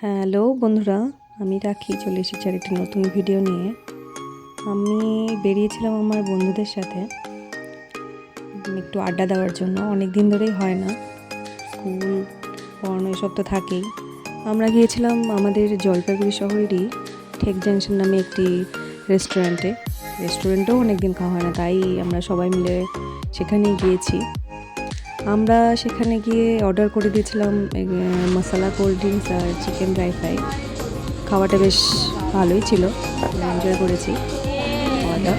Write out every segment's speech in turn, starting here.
Hello বন্ধুরা, আমি রাখি চলে এসেছি আর একটি নতুন ভিডিও নিয়ে। আমি বেরিয়েছিলাম আমার বন্ধুদের সাথে একটু আড্ডা দেওয়ার জন্য। অনেক দিন ধরেই হয় না, স্কুল পড়ানো এসব তো থাকেই। আমরা গিয়েছিলাম আমাদের জলপাইগুড়ি শহরেরই ঠেক জাংশন নামে একটি রেস্টুরেন্টেও অনেক দিন খাওয়া হয় না, তাই আমরা সবাই মিলে সেখানেই গিয়েছি। আমরা সেখানে গিয়ে অর্ডার করে দিয়েছিলাম মশলা কোল্ড ড্রিঙ্কস আর চিকেন ড্রাই ফ্রাই। খাওয়াটা বেশ ভালোই ছিল, এনজয় করেছি খাওয়াটা।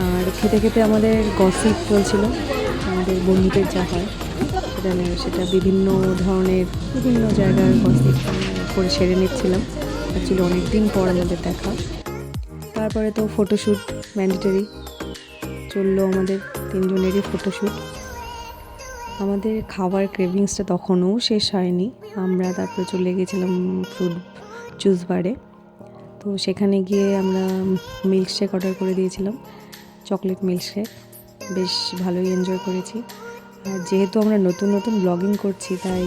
আর খেতে খেতে আমাদের গসিপ চলছিল, আমাদের বন্ধুদের যা হয় সেটা নিয়ে, সেটা বিভিন্ন জায়গার গসিপ করে সেরে নিচ্ছিলাম। অ্যাকচুয়ালি অনেক দিন পর আমাদের দেখা। তারপরে তো ফটোশ্যুট ম্যান্ডেটরি চললো, আমাদের তিনজনেরই ফটোশ্যুট। আমাদের খাবার ক্রেভিংসটা তখনও শেষ হয়নি। আমরা তারপরে চলে গেছিলাম ফ্রুট জুস বারে। তো সেখানে গিয়ে আমরা মিল্কশেক অর্ডার করে দিয়েছিলাম, চকলেট মিল্কশেক। বেশ ভালোই এনজয় করেছি। আর যেহেতু আমরা নতুন ব্লগিং করছি, তাই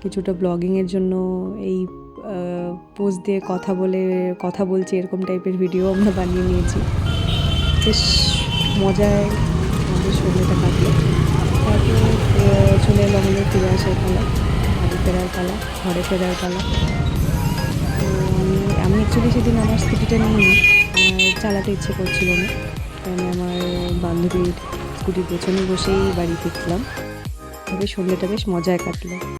কিছুটা ব্লগিংয়ের জন্য এই পোজ দিয়ে কথা বলছি এরকম টাইপের ভিডিও আমরা বানিয়ে নিয়েছি। বেশ মজায় আমাদের সময়টা কাটলো। তারপরে চলে এলো আমাদের ফিরে আসার পালা, ঘরে ফেরার পালা। তো আমি অ্যাকচুয়ালি সেদিন আমার স্কুটিটা নিইনি, আমার চালাতে ইচ্ছে করছিল না, তাই আমি আমার বান্ধবীর স্কুটির পেছনে বসেই বাড়ি ফিরছিলাম। তবে সন্ধ্যেটা বেশ মজায় কাটলো।